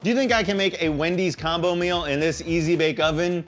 Do you think I can make a Wendy's combo meal in this easy bake oven?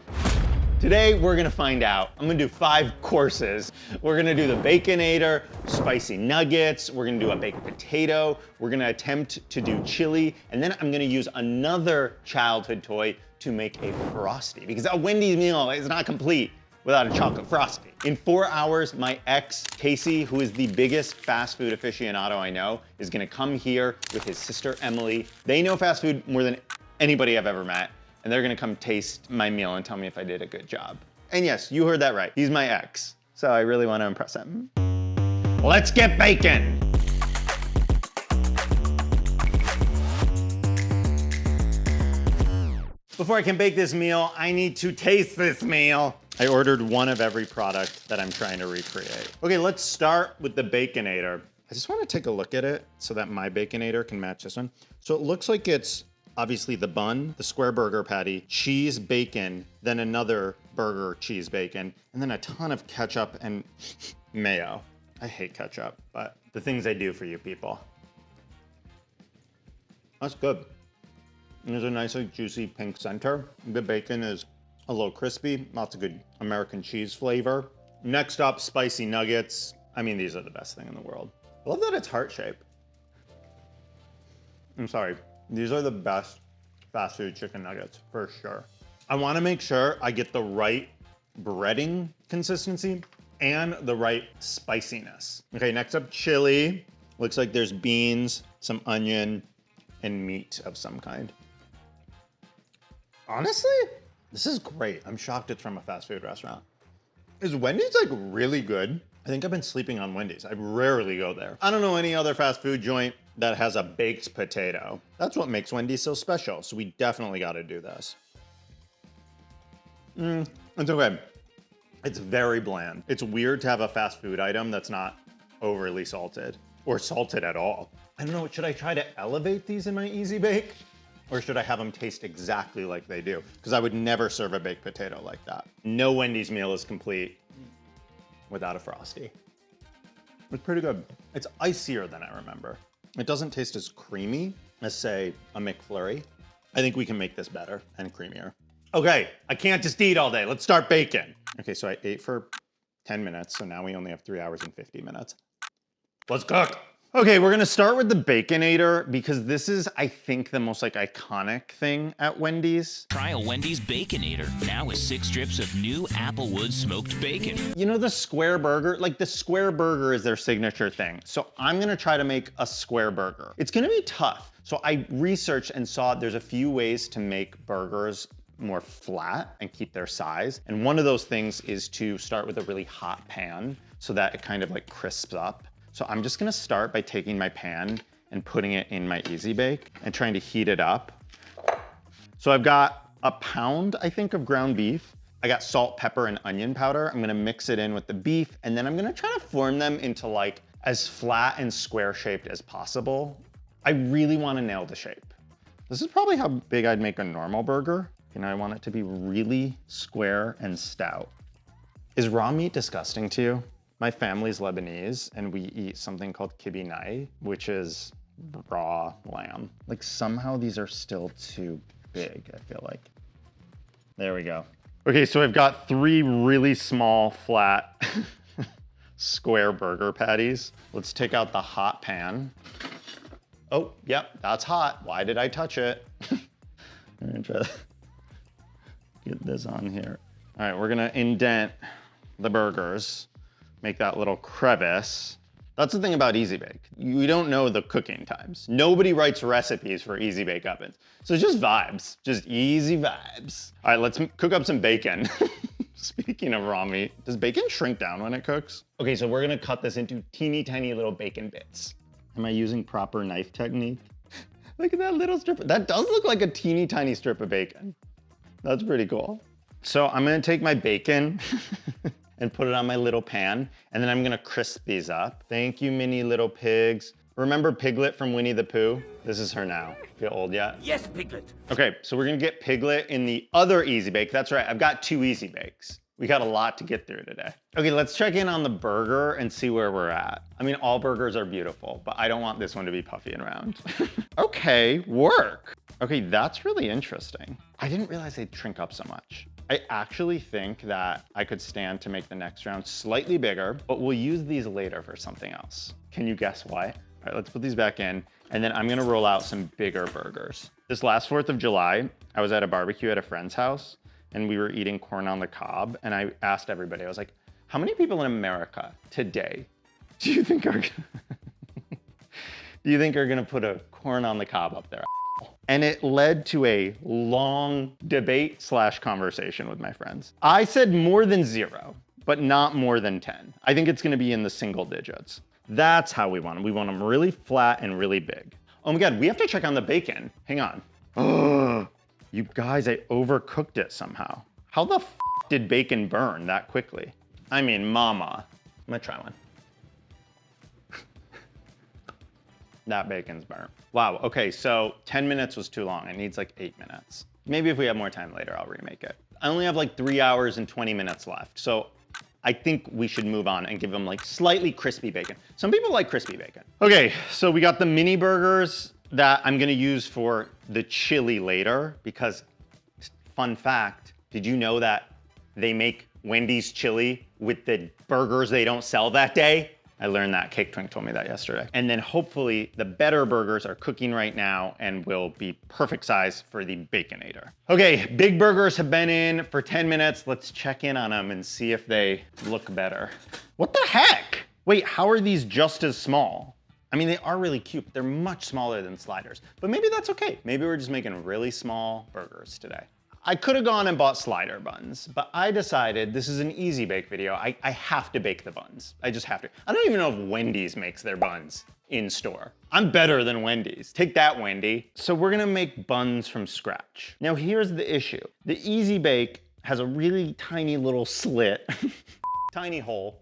Today, we're gonna find out. I'm gonna do 5 courses. We're gonna do the Baconator, spicy nuggets, we're gonna do a baked potato, we're gonna attempt to do chili, and then I'm gonna use another childhood toy to make a Frosty, because a Wendy's meal is not complete without a chocolate Frosty. In 4 hours, my ex, Casey, who is the biggest fast food aficionado I know, is gonna come here with his sister, Emily. They know fast food more than anybody I've ever met, and they're gonna come taste my meal and tell me if I did a good job. And yes, you heard that right. He's my ex, so I really wanna impress him. Let's get baking. Before I can bake this meal, I need to taste this meal. I ordered one of every product that I'm trying to recreate. Okay, let's start with the Baconator. I just wanna take a look at it so that my Baconator can match this one. So it looks like it's obviously the bun, the square burger patty, cheese, bacon, then another burger, cheese, bacon, and then a ton of ketchup and mayo. I hate ketchup, but the things I do for you people. That's good. And there's a nice, like, juicy pink center. The bacon is a little crispy, lots of good American cheese flavor. Next up, spicy nuggets. I mean, these are the best thing in the world. I love that it's heart-shaped. I'm sorry, these are the best fast food chicken nuggets, for sure. I wanna make sure I get the right breading consistency and the right spiciness. Okay, next up, chili. Looks like there's beans, some onion, and meat of some kind. Honestly, this is great. I'm shocked it's from a fast food restaurant. Is Wendy's like really good? I think I've been sleeping on Wendy's. I rarely go there. I don't know any other fast food joint that has a baked potato. That's what makes Wendy's so special. So we definitely gotta do this. It's okay. It's very bland. It's weird to have a fast food item that's not overly salted or salted at all. I don't know, should I try to elevate these in my Easy Bake? Or should I have them taste exactly like they do? Because I would never serve a baked potato like that. No Wendy's meal is complete without a Frosty. It's pretty good. It's icier than I remember. It doesn't taste as creamy as, say, a McFlurry. I think we can make this better and creamier. Okay, I can't just eat all day. Let's start baking. Okay, so I ate for 10 minutes, so now we only have 3 hours and 50 minutes. Let's cook. Okay, we're gonna start with the Baconator because this is, I think, the most like iconic thing at Wendy's. Try a Wendy's Baconator, now with 6 strips of new Applewood smoked bacon. You know the square burger? Like the square burger is their signature thing. So I'm gonna try to make a square burger. It's gonna be tough. So I researched and saw there's a few ways to make burgers more flat and keep their size. And one of those things is to start with a really hot pan so that it kind of like crisps up. So I'm just gonna start by taking my pan and putting it in my Easy Bake and trying to heat it up. So I've got a pound, I think, of ground beef. I got salt, pepper, and onion powder. I'm gonna mix it in with the beef, and then I'm gonna try to form them into like as flat and square shaped as possible. I really wanna nail the shape. This is probably how big I'd make a normal burger. You know, I want it to be really square and stout. Is raw meat disgusting to you? My family's Lebanese, and we eat something called kibinai, which is raw lamb. Like somehow these are still too big, I feel like. There we go. Okay, so I've got 3 really small, flat, square burger patties. Let's take out the hot pan. Oh, yep, that's hot. Why did I touch it? I'm gonna try to get this on here. All right, we're gonna indent the burgers. Make that little crevice. That's the thing about Easy Bake. You don't know the cooking times. Nobody writes recipes for Easy Bake ovens. So it's just vibes, just easy vibes. All right, let's cook up some bacon. Speaking of raw meat, does bacon shrink down when it cooks? Okay, so we're gonna cut this into teeny tiny little bacon bits. Am I using proper knife technique? Look at that little strip. That does look like a teeny tiny strip of bacon. That's pretty cool. So I'm gonna take my bacon and put it on my little pan, and then I'm gonna crisp these up. Thank you, mini little pigs. Remember Piglet from Winnie the Pooh? This is her now. Feel old yet? Yes, Piglet. Okay, so we're gonna get Piglet in the other Easy Bake. That's right, I've got 2 Easy Bakes. We got a lot to get through today. Okay, let's check in on the burger and see where we're at. I mean, all burgers are beautiful, but I don't want this one to be puffy and round. Okay, work. Okay, that's really interesting. I didn't realize they'd shrink up so much. I actually think that I could stand to make the next round slightly bigger, but we'll use these later for something else. Can you guess what? All right, let's put these back in, and then I'm gonna roll out some bigger burgers. This last 4th of July, I was at a barbecue at a friend's house, and we were eating corn on the cob, and I asked everybody, I was like, how many people in America today do you think are gonna put a corn on the cob up there? And it led to a long debate / conversation with my friends. I said more than 0, but not more than 10. I think it's gonna be in the single digits. That's how we want them. We want them really flat and really big. Oh my God, we have to check on the bacon. Hang on. Oh, you guys, I overcooked it somehow. How the f did bacon burn that quickly? I mean, mama. I'm gonna try one. That bacon's burnt. Wow, okay, so 10 minutes was too long. It needs like 8 minutes. Maybe if we have more time later, I'll remake it. I only have like 3 hours and 20 minutes left, so I think we should move on and give them like slightly crispy bacon. Some people like crispy bacon. Okay, so we got the mini burgers that I'm gonna use for the chili later because, fun fact, did you know that they make Wendy's chili with the burgers they don't sell that day? I learned that. Cake Twink told me that yesterday. And then hopefully the better burgers are cooking right now and will be perfect size for the Baconator. Okay, big burgers have been in for 10 minutes. Let's check in on them and see if they look better. What the heck? Wait, how are these just as small? I mean, they are really cute, but they're much smaller than sliders. But maybe that's okay. Maybe we're just making really small burgers today. I could have gone and bought slider buns, but I decided this is an easy bake video. I have to bake the buns. I just have to. I don't even know if Wendy's makes their buns in store. I'm better than Wendy's. Take that, Wendy. So we're gonna make buns from scratch. Now here's the issue. The Easy Bake has a really tiny little slit, tiny hole,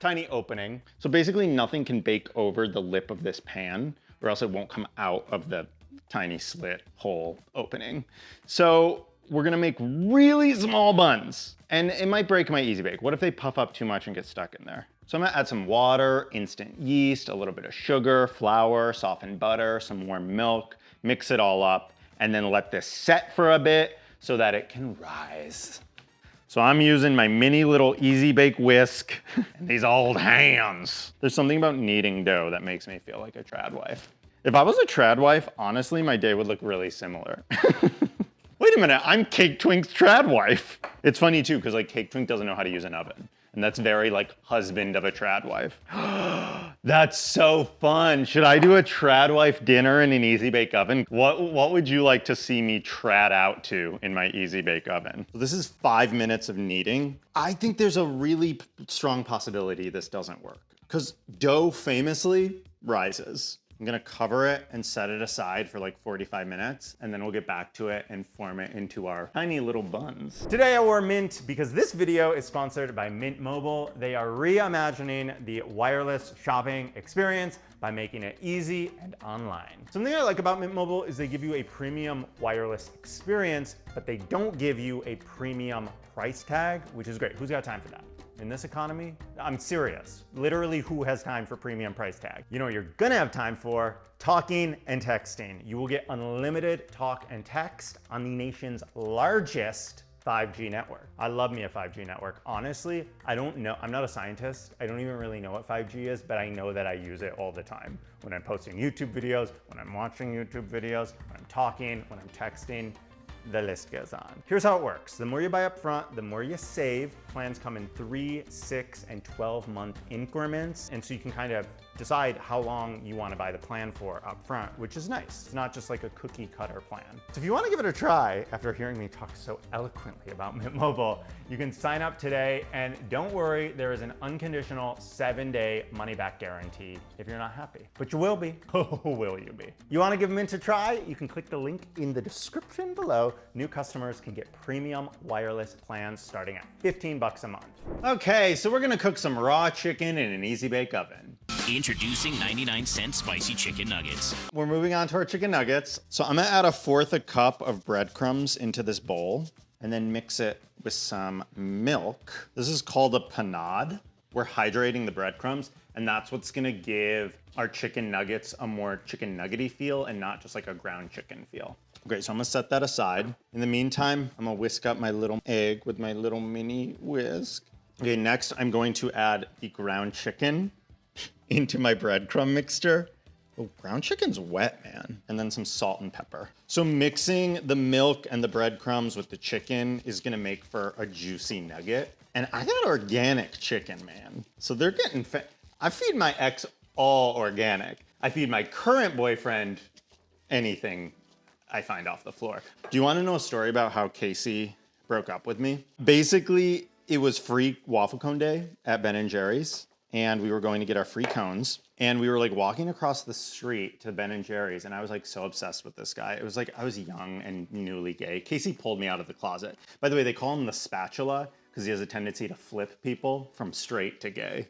tiny opening. So basically nothing can bake over the lip of this pan or else it won't come out of the tiny slit hole opening. So we're gonna make really small buns and it might break my Easy Bake. What if they puff up too much and get stuck in there? So I'm gonna add some water, instant yeast, a little bit of sugar, flour, softened butter, some warm milk, mix it all up, and then let this set for a bit so that it can rise. So I'm using my mini little Easy Bake whisk and these old hands. There's something about kneading dough that makes me feel like a trad wife. If I was a trad wife, honestly, my day would look really similar. Wait a minute, I'm Cake Twink's trad wife. It's funny too, because like Cake Twink doesn't know how to use an oven. And that's very like husband of a trad wife. That's so fun. Should I do a trad wife dinner in an Easy Bake oven? What would you like to see me trad out to in my Easy Bake oven? So this is 5 minutes of kneading. I think there's a really strong possibility this doesn't work because dough famously rises. I'm gonna cover it and set it aside for like 45 minutes, and then we'll get back to it and form it into our tiny little buns. Today I wore Mint because this video is sponsored by Mint Mobile. They are reimagining the wireless shopping experience by making it easy and online. Something I like about Mint Mobile is they give you a premium wireless experience, but they don't give you a premium price tag, which is great. Who's got time for that? In this economy, I'm serious. Literally, who has time for premium price tag? You know what you're gonna have time for? Talking and texting. You will get unlimited talk and text on the nation's largest 5G network. I love me a 5G network. Honestly, I don't know, I'm not a scientist. I don't even really know what 5G is, but I know that I use it all the time. When I'm posting YouTube videos, when I'm watching YouTube videos, when I'm talking, when I'm texting, the list goes on. Here's how it works. The more you buy up front, the more you save. Plans come in 3, 6, and 12-month increments. And so you can kind of decide how long you want to buy the plan for up front, which is nice. It's not just like a cookie cutter plan. So if you want to give it a try, after hearing me talk so eloquently about Mint Mobile, you can sign up today, and don't worry, there is an unconditional 7-day money-back guarantee if you're not happy. But you will be. Oh, will you be? You want to give Mint a try? You can click the link in the description below. New customers can get premium wireless plans starting at $15 a month. Okay, so we're gonna cook some raw chicken in an Easy Bake oven. Introducing 99-cent spicy chicken nuggets. We're moving on to our chicken nuggets. So I'm gonna add 1/4 cup of breadcrumbs into this bowl and then mix it with some milk. This is called a panade. We're hydrating the breadcrumbs, and that's what's gonna give our chicken nuggets a more chicken nuggety feel and not just like a ground chicken feel. Okay, so I'm gonna set that aside. In the meantime, I'm gonna whisk up my little egg with my little mini whisk. Okay, next I'm going to add the ground chicken into my breadcrumb mixture. Oh, ground chicken's wet, man. And then some salt and pepper. So mixing the milk and the breadcrumbs with the chicken is gonna make for a juicy nugget. And I got organic chicken, man. So they're getting I feed my ex all organic. I feed my current boyfriend anything I find off the floor. Do you wanna know a story about how Casey broke up with me? Basically, it was free waffle cone day at Ben & Jerry's. And we were going to get our free cones. And we were like walking across the street to Ben & Jerry's. And I was like so obsessed with this guy. It was like I was young and newly gay. Casey pulled me out of the closet. By the way, they call him the spatula because he has a tendency to flip people from straight to gay.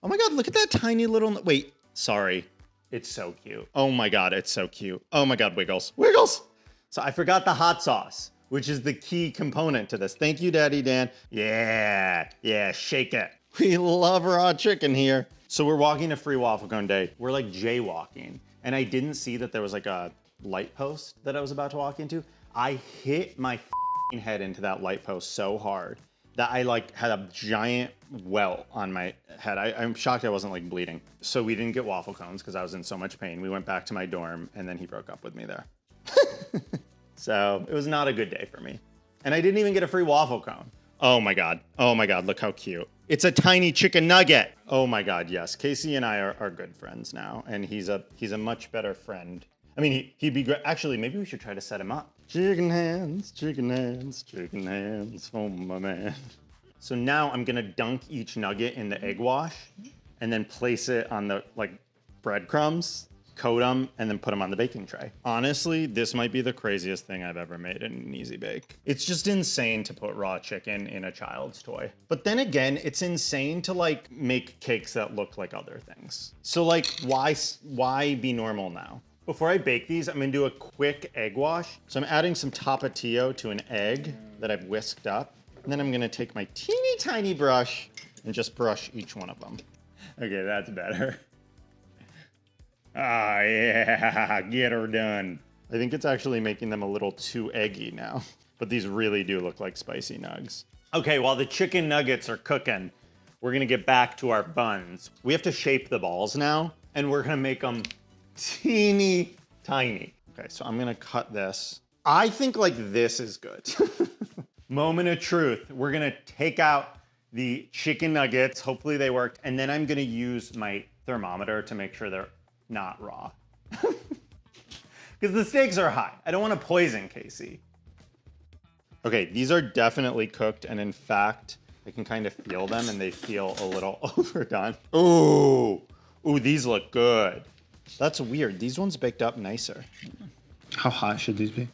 Oh my God, look at that tiny little, wait, sorry. It's so cute. Oh my God, it's so cute. Oh my God, Wiggles, Wiggles. So I forgot the hot sauce, which is the key component to this. Thank you, Daddy Dan. Yeah, shake it. We love raw chicken here. So we're walking to Free Waffle Cone Day. We're like jaywalking. And I didn't see that there was like a light post that I was about to walk into. I hit my head into that light post so hard that I like had a giant welt on my head. I'm shocked I wasn't like bleeding. So we didn't get waffle cones because I was in so much pain. We went back to my dorm and then he broke up with me there. So it was not a good day for me. And I didn't even get a free waffle cone. Oh my God, look how cute. It's a tiny chicken nugget. Oh my God, yes. Casey and I are good friends now, and he's a much better friend. I mean, he'd be great. Actually, maybe we should try to set him up. Chicken hands, chicken hands, chicken hands, oh my man. So now I'm gonna dunk each nugget in the egg wash and then place it on the like breadcrumbs, coat them, and then put them on the baking tray. Honestly, this might be the craziest thing I've ever made in an Easy Bake. It's just insane to put raw chicken in a child's toy. But then again, it's insane to like make cakes that look like other things. So like, why be normal now? Before I bake these, I'm gonna do a quick egg wash. So I'm adding some Tapatio to an egg that I've whisked up. And then I'm gonna take my teeny tiny brush and just brush each one of them. Okay, that's better. Ah, yeah, get her done. I think it's actually making them a little too eggy now, but these really do look like spicy nugs. Okay, while the chicken nuggets are cooking, we're gonna get back to our buns. We have to shape the balls now, and we're gonna make them teeny tiny. Okay, so I'm gonna cut this. I think like this is good. Moment of truth. We're gonna take out the chicken nuggets. Hopefully they worked. And then I'm gonna use my thermometer to make sure they're not raw. Because the stakes are high. I don't want to poison Casey. Okay, these are definitely cooked, and in fact, I can kind of feel them and they feel a little overdone. Ooh, these look good. That's weird. These ones baked up nicer. How hot should these be?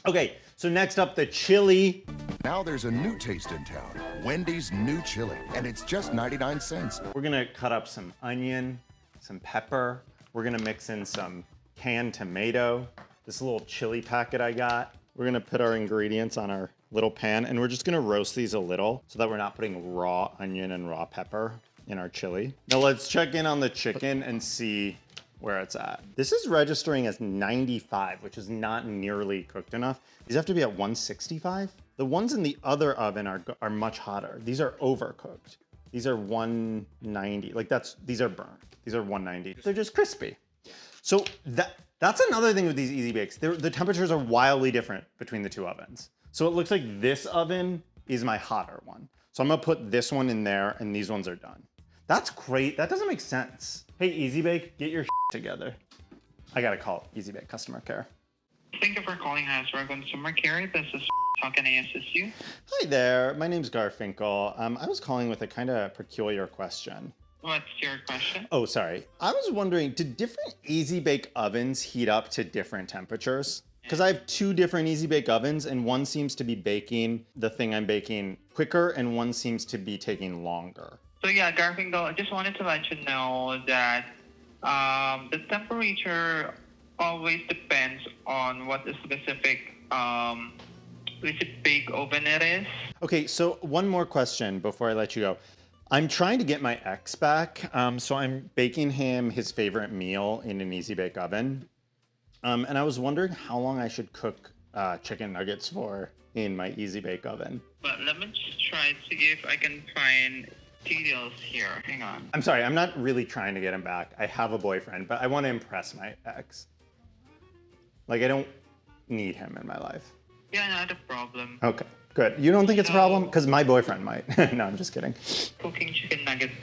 Okay, so next up, the chili. Now there's a new taste in town, Wendy's new chili, and it's just 99 cents. We're gonna cut up some onion, some pepper. We're gonna mix in some canned tomato, this little chili packet I got. We're gonna put our ingredients on our little pan, and we're just gonna roast these a little so that we're not putting raw onion and raw pepper in our chili. Now let's check in on the chicken and see where it's at. This is registering as 95, which is not nearly cooked enough. These have to be at 165. The ones in the other oven are much hotter. These are overcooked. These are 190, like these are burnt. These are 190. They're just crispy. So that's another thing with these Easy Bakes. The temperatures are wildly different between the two ovens. So it looks like this oven is my hotter one. So I'm gonna put this one in there and these ones are done. That's great, that doesn't make sense. Hey, Easy Bake, get your together. I gotta call Easy Bake customer care. Thank you for calling Hasbro Consumer Care. This is how can I assist you? Hi there, my name's Garfinkel. I was calling with a kind of peculiar question. What's your question? Oh, sorry. I was wondering, do different Easy Bake ovens heat up to different temperatures? Because I have two different Easy Bake ovens, and one seems to be baking the thing I'm baking quicker, and one seems to be taking longer. So yeah, Garfinkel, I just wanted to let you know that the temperature always depends on what the specific bake oven it is. Okay, so one more question before I let you go. I'm trying to get my ex back, so I'm baking him his favorite meal in an Easy Bake oven. And I was wondering how long I should cook chicken nuggets for in my Easy Bake Oven. But let me just try to see if I can find details here. Hang on. I'm sorry, I'm not really trying to get him back. I have a boyfriend, but I want to impress my ex. Like, I don't need him in my life. Yeah, not a problem. Okay, good. You don't think it's a problem? Because my boyfriend might. No, I'm just kidding. Cooking chicken nuggets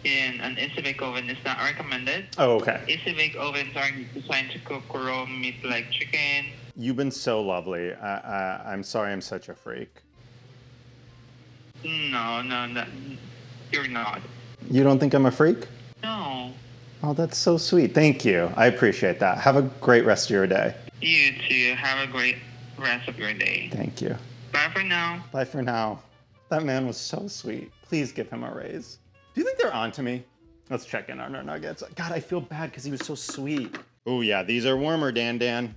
in an Easy Bake Oven is not recommended. Oh, okay. Easy Bake Ovens are designed to cook raw meat like chicken. You've been so lovely. I'm sorry I'm such a freak. No, you're not. You don't think I'm a freak? No. Oh, that's so sweet. Thank you. I appreciate that. Have a great rest of your day. You too. Have a great rest of your day. Thank you. Bye for now. Bye for now. That man was so sweet. Please give him a raise. Do you think they're on to me? Let's check in on our nuggets. God, I feel bad because he was so sweet. Oh yeah, these are warmer, Dan.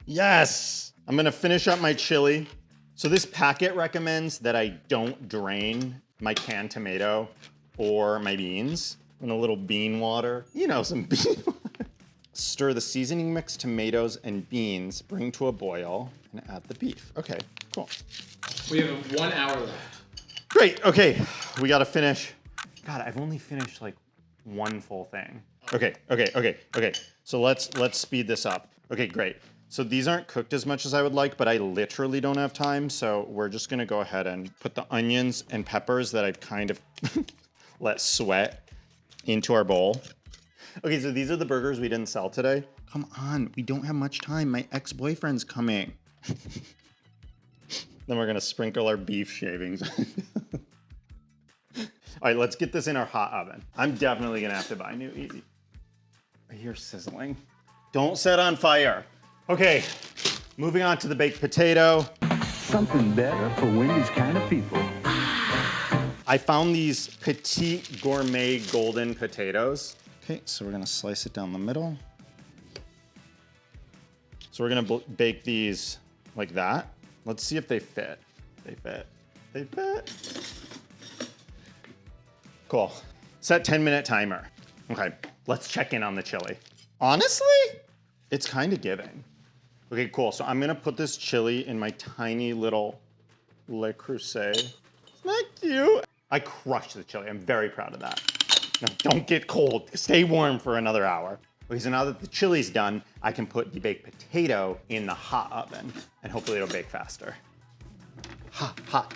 Yes! I'm gonna finish up my chili. So this packet recommends that I don't drain my canned tomato or my beans in a little bean water. You know, some bean water. Stir the seasoning mix, tomatoes, and beans, bring to a boil, and add the beef. Okay, cool. We have 1 hour left. Great, okay, we gotta finish. God, I've only finished like one full thing. Okay. So let's speed this up. Okay, great. So these aren't cooked as much as I would like, but I literally don't have time. So we're just gonna go ahead and put the onions and peppers that I've kind of let sweat into our bowl. Okay, so these are the burgers we didn't sell today. Come on, we don't have much time. My ex-boyfriend's coming. Then we're gonna sprinkle our beef shavings. All right, let's get this in our hot oven. I'm definitely gonna have to buy new Easy. I hear sizzling. Don't set on fire. Okay, moving on to the baked potato. Something better for Wendy's kind of people. I found these petite gourmet golden potatoes. Okay, so we're gonna slice it down the middle. So we're gonna bake these like that. Let's see if they fit. They fit. Cool. Set 10-minute timer. Okay, let's check in on the chili. Honestly, it's kind of giving. Okay, cool. So I'm gonna put this chili in my tiny little Le Creuset. Isn't that cute? I crushed the chili. I'm very proud of that. Now, don't get cold. Stay warm for another hour. Okay, so now that the chili's done, I can put the baked potato in the hot oven, and hopefully it'll bake faster. Hot.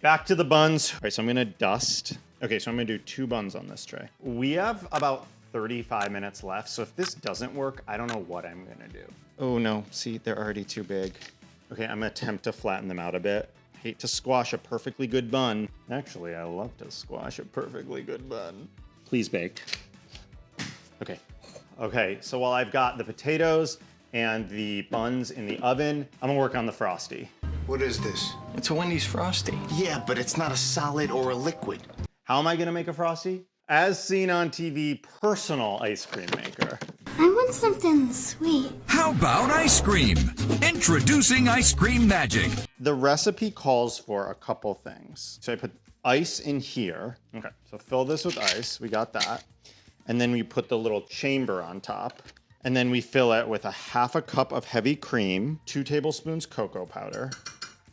Back to the buns. All right, so I'm gonna dust. Okay, so I'm gonna do 2 buns on this tray. We have about 35 minutes left, so if this doesn't work, I don't know what I'm gonna do. Oh no, see, they're already too big. Okay, I'm gonna attempt to flatten them out a bit. Hate to squash a perfectly good bun. Actually, I love to squash a perfectly good bun. Please bake. Okay, so while I've got the potatoes and the buns in the oven, I'm gonna work on the Frosty. What is this? It's a Wendy's Frosty. Yeah, but it's not a solid or a liquid. How am I gonna make a Frosty? As seen on TV, personal ice cream maker. I want something sweet. How about ice cream? Introducing Ice Cream Magic. The recipe calls for a couple things. So I put ice in here. Okay, so fill this with ice. We got that. And then we put the little chamber on top. And then we fill it with a 1/2 cup of heavy cream, 2 tablespoons cocoa powder,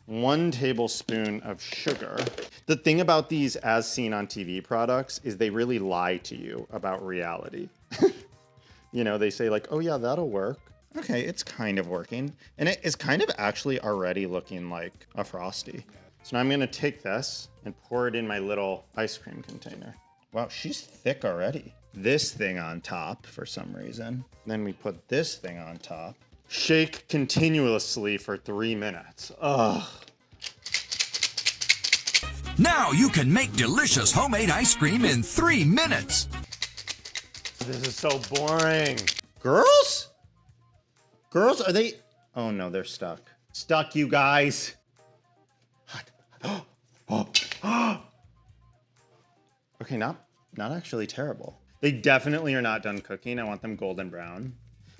1 tablespoon of sugar. The thing about these as seen on TV products is they really lie to you about reality. You know, they say like, oh yeah, that'll work. Okay, it's kind of working. And it is kind of actually already looking like a Frosty. So now I'm gonna take this and pour it in my little ice cream container. Wow, she's thick already. This thing on top for some reason. Then we put this thing on top. Shake continuously for 3 minutes. Ugh. Now you can make delicious homemade ice cream in 3 minutes. This is so boring. Girls? Girls, are they? Oh no, they're stuck. Stuck, you guys. Okay, not actually terrible. They definitely are not done cooking. I want them golden brown.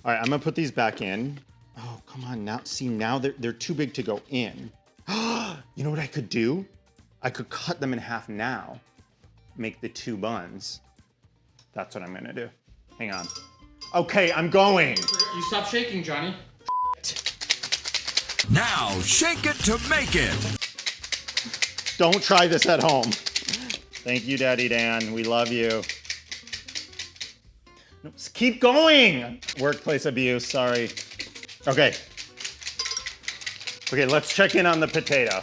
All right, I'm gonna put these back in. Oh, come on, now, see, now they're too big to go in. You know what I could do? I could cut them in half now, make the 2 buns. That's what I'm gonna do. Hang on. Okay, I'm going. You stop shaking, Johnny. Now shake it to make it. Don't try this at home. Thank you, Daddy Dan. We love you. No, keep going. Workplace abuse, sorry. Okay. Okay, let's check in on the potato.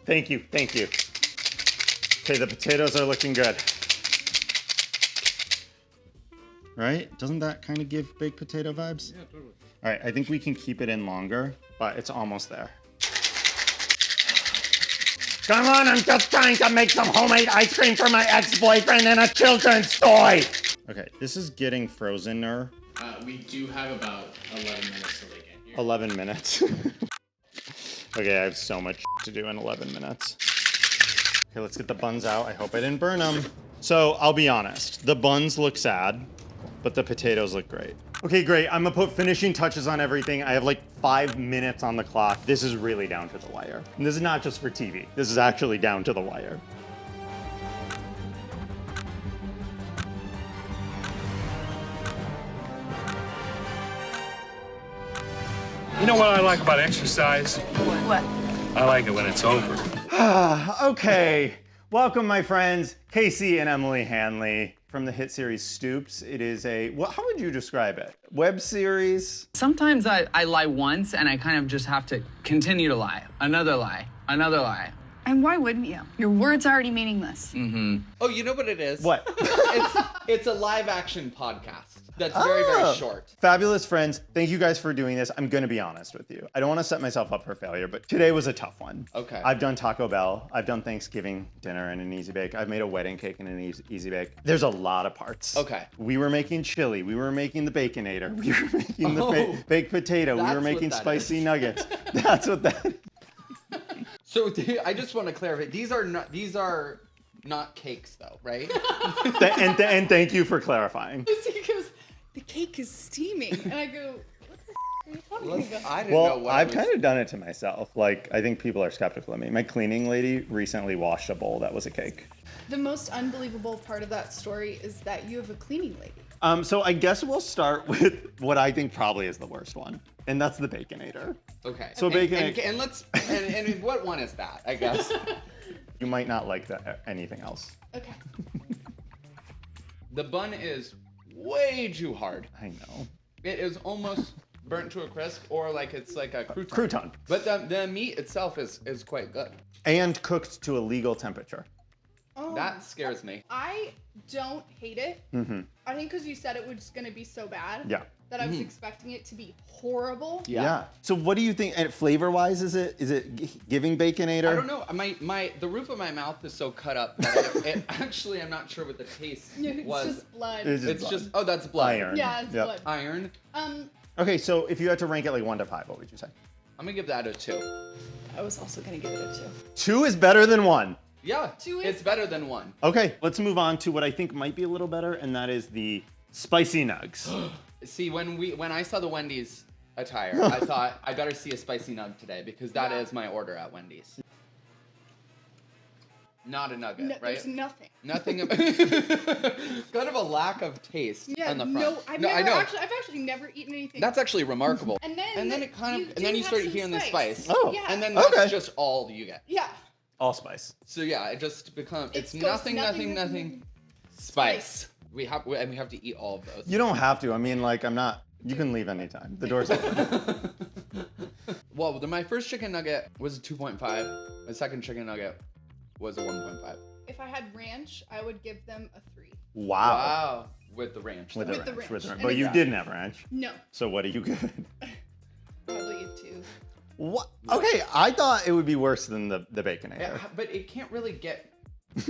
Thank you, thank you. Okay, the potatoes are looking good. Right? Doesn't that kind of give baked potato vibes? Yeah, totally. All right, I think we can keep it in longer, but it's almost there. Come on, I'm just trying to make some homemade ice cream for my ex-boyfriend and a children's toy. Okay, this is getting frozener. We do have about 11 minutes to make it here. 11 minutes. Okay, I have so much to do in 11 minutes. Okay, let's get the buns out. I hope I didn't burn them. So I'll be honest, the buns look sad, but the potatoes look great. Okay, great. I'm gonna put finishing touches on everything. I have like 5 minutes on the clock. This is really down to the wire. And this is not just for TV. This is actually down to the wire. You know what I like about exercise? What? I like it when it's over. Okay, welcome my friends, Casey and Emily Hanley from the hit series Stoops. It is a, how would you describe it? Web series? Sometimes I lie once and I kind of just have to continue to lie. Another lie, another lie. And why wouldn't you? Your word's already meaningless. Mm-hmm. Oh, you know what it is? What? It's a live action podcast that's very, very short. Fabulous friends, thank you guys for doing this. I'm gonna be honest with you. I don't wanna set myself up for failure, but today was a tough one. Okay. I've done Taco Bell, I've done Thanksgiving dinner in an Easy Bake, I've made a wedding cake in an Easy Bake. There's a lot of parts. Okay. We were making chili, we were making the Baconator, we were making the baked potato, we that's were what making that spicy is. nuggets. That's what that is. So I just want to clarify. These are not cakes, though, right? And thank you for clarifying. He goes, the cake is steaming. And I go, what the are you talking about? I didn't know Well, what I've was... kind of done it to myself. Like, I think people are skeptical of me. My cleaning lady recently washed a bowl that was a cake. The most unbelievable part of that story is that you have a cleaning lady. So I guess we'll start with what I think probably is the worst one, and that's the Baconator. Okay. So Baconator. And let's and what one is that? I guess. You might not like that anything else. Okay. The bun is way too hard. I know. It is almost burnt to a crisp, or like it's like a crouton. Crouton. But the meat itself is quite good. And cooked to a legal temperature. Oh, That scares me. I don't hate it. Mm-hmm. I think because you said it was going to be so bad. Yeah. That I was expecting it to be horrible. Yeah. So what do you think? And flavor-wise, is it giving Baconator? I don't know. The roof of my mouth is so cut up that it actually I'm not sure what the taste It's was. just blood. It's Just oh, that's blood. Iron. Yeah, it's blood. Iron. Okay, so if you had to rank it like 1 to 5, what would you say? I'm gonna give that a 2. I was also going to give it a 2. 2 is better than 1. Yeah, 2 is it's better than 1. Okay, let's move on to what I think might be a little better, and that is the spicy nugs. See, when I saw the Wendy's attire, I thought I better see a spicy nug today because that is my order at Wendy's. Not a nugget, No, right? There's nothing. Nothing. Kind of a lack of taste Yeah, on the front. no, I've I know. I've actually never eaten anything. That's actually remarkable. And then it kind of, you and then do you have start some hearing the spice. spice. Oh. Yeah. And then that's Okay. just all you get. Yeah. Allspice. So yeah, it just becomes it's goes nothing. Spice. We have to eat all of those. You don't have to. I mean, like, I'm not. You can leave anytime. The door's open. Well, my first chicken nugget was a 2.5. My second chicken nugget was a 1.5. If I had ranch, I would give them a 3. Wow. Wow. With the ranch. With though. the ranch. With the ranch. And But you it's- didn't have ranch. No, So what do you give it? probably a 2. What? Okay, I thought it would be worse than the Baconator. Yeah, but it can't really get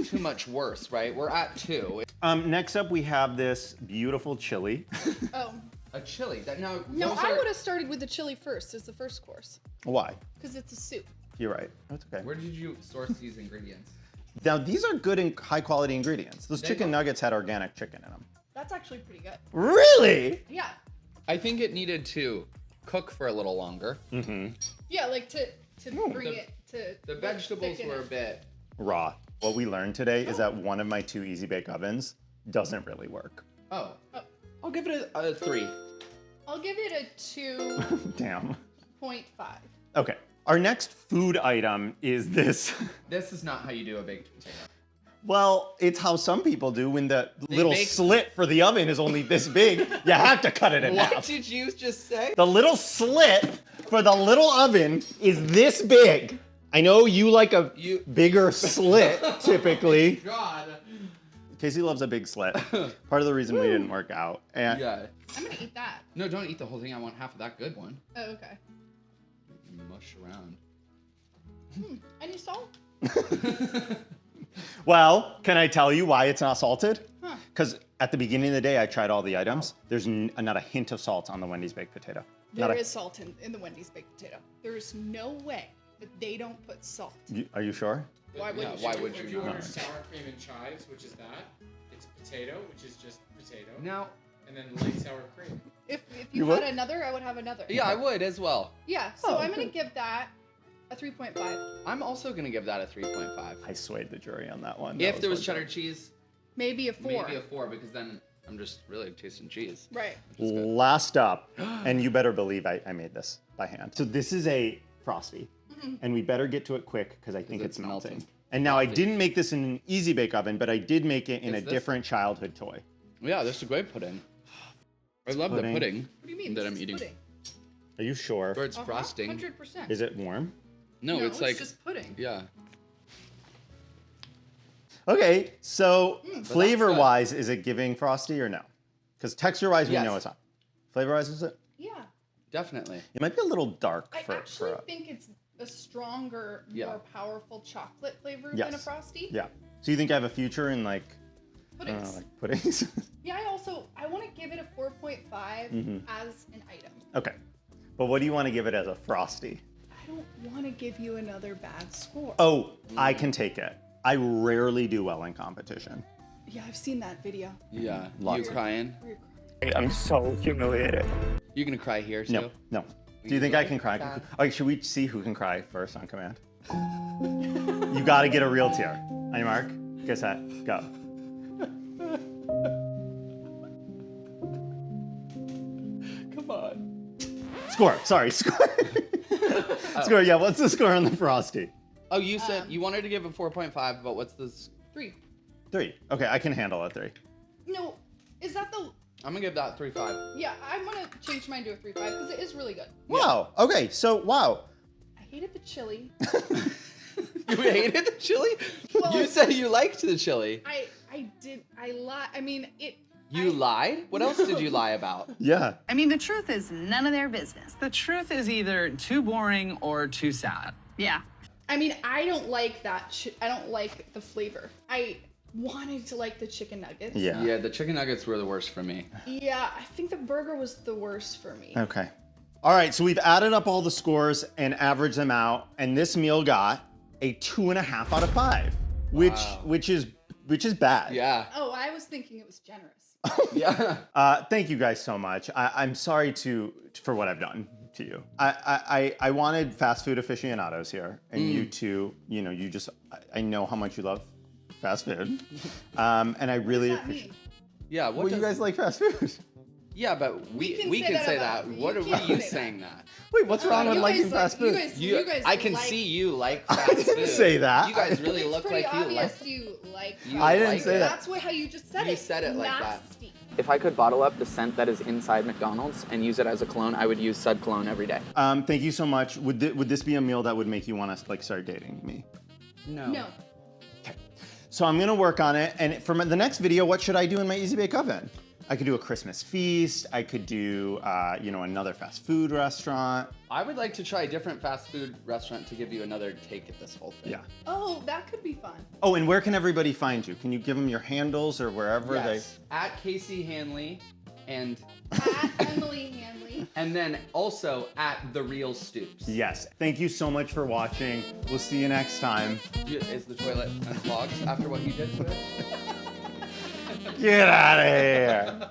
too much worse, right? We're at 2. Next up, we have this beautiful chili. Oh. A chili. No, those I are- would have started with the chili first as the first course. Why? Because it's a soup. You're right. That's okay. Where did you source these ingredients? Now, these are good and high quality ingredients. Those They chicken are. nuggets had organic chicken in them. That's actually pretty good. Really? Yeah. I think it needed to cook for a little longer. Mm-hmm. Yeah, like to bring it to The vegetables thicken were a it. bit. Raw. What we learned today is that one of my 2 Easy Bake ovens doesn't really work. Oh. I'll give it a 3. I'll give it a 2.5. Damn. 0.5. Okay. Our next food item is this. This is not how you do a baked potato. Well, it's how some people do when the little slit for the oven is only this big. You have to cut it in half. What did you just say? The little slit for the little oven is this big. I know you like a bigger slit, typically. God. Casey loves a big slit. Part of the reason we didn't work out. And Yeah. I'm gonna eat that. No, don't eat the whole thing. I want half of that good one. Oh, okay. Mush around. Any salt? Well, can I tell you why it's not salted? Huh. Because at the beginning of the day, I tried all the items. There's not a hint of salt on the Wendy's baked potato. There is salt in the Wendy's baked potato. There is no way that they don't put salt. Are you sure? Why would you? Why would If you you not? order sour cream and chives, which is that, it's potato, which is just potato. Now, And then light sour cream. If You you had would? another, I would have another. yeah, I would as well. Yeah, so I'm gonna give that a 3.5. I'm also gonna give that a 3.5. I swayed the jury on that one. If That there was one cheddar joke. cheese, Maybe a 4. maybe a 4, because then I'm just really tasting cheese. Right. Last up, and you better believe I made this by hand. So this is a Frosty, and we better get to it quick because I think it's melting. And now I didn't make this in an easy bake oven, but I did make it in a different childhood toy. Yeah, this is a great pudding. I love pudding. the pudding What do you mean? that This I'm is eating. pudding. Are you sure? Or it's frosting. 100%. Is it warm? No, it's like just pudding. yeah. Okay, so that's flavor-wise, is it giving Frosty or no? Because texture-wise, we Yes. know it's not. Flavor-wise, is it? Yeah. Definitely. It might be a little dark I for actually a... think it's a stronger, Yeah. more powerful chocolate flavor than a Yes. Frosty. Yeah. So you think I have a future in like, Puddings. like puddings? Yeah, I want to give it a 4.5 as an item. Okay. But what do you want to give it as a Frosty? I don't want to give you another bad score. Oh, I can take it. I rarely do well in competition. Yeah, I've seen that video. Yeah. Lots. You crying? Where you're I'm so humiliated. You gonna cry here too? No, no. Do you think I can cry? Okay, should we see who can cry first on command? You gotta get a real tear. On your mark, get set, go. Come on. Score, sorry, score. Score, yeah, what's the score on the Frosty? Oh, you said you wanted to give a 4.5, but what's this? 3. 3. Okay, I can handle a 3. No, is that the? I'm gonna give that 3.5. Yeah, I'm gonna change mine to a 3.5 because it is really good. Wow, okay, so wow. I hated the chili. You hated the chili? Well, You said you liked the chili. I lied. I mean, it. You lied? What else did you lie about? Yeah. I mean, the truth is none of their business. The truth is either too boring or too sad. Yeah. I mean, I don't like that. I don't like the flavor. I wanted to like the chicken nuggets. Yeah. Yeah, the chicken nuggets were the worst for me. Yeah, I think the burger was the worst for me. Okay. All right, so we've added up all the scores and averaged them out, and this meal got a 2.5 out of 5, which is bad. Yeah. Oh, I was thinking it was generous. Yeah. Thank you guys so much. I'm sorry for what I've done to you. I wanted fast food aficionados here, and you two, I know how much you love fast food, and I really appreciate. Yeah. Well, you guys like fast food. Yeah, but we can can say say that that. about me. What You are can't you say saying that? Wait, what's wrong with you liking guys fast like- food? you guys I can like- see you like fast food. didn't say that. You guys really It's look pretty like you like. obvious you like. I didn't like say it. that. That's how you just said You it. said it like that. Nasty. If I could bottle up the scent that is inside McDonald's and use it as a cologne, I would use Sud Cologne every day. Thank you so much. Would this be a meal that would make you want to start dating me? No. No. So I'm gonna work on it, and for the next video, what should I do in my Easy Bake Oven? I could do a Christmas feast. I could do, another fast food restaurant. I would like to try a different fast food restaurant to give you another take at this whole thing. Yeah. Oh, that could be fun. Oh, and where can everybody find you? Can you give them your handles or wherever Yes. At Casey Hanley and At Emily Hanley. and then also at The Real Stoops. Yes. Thank you so much for watching. We'll see you next time. Is the toilet unclogged after what you did to it? Get out of here.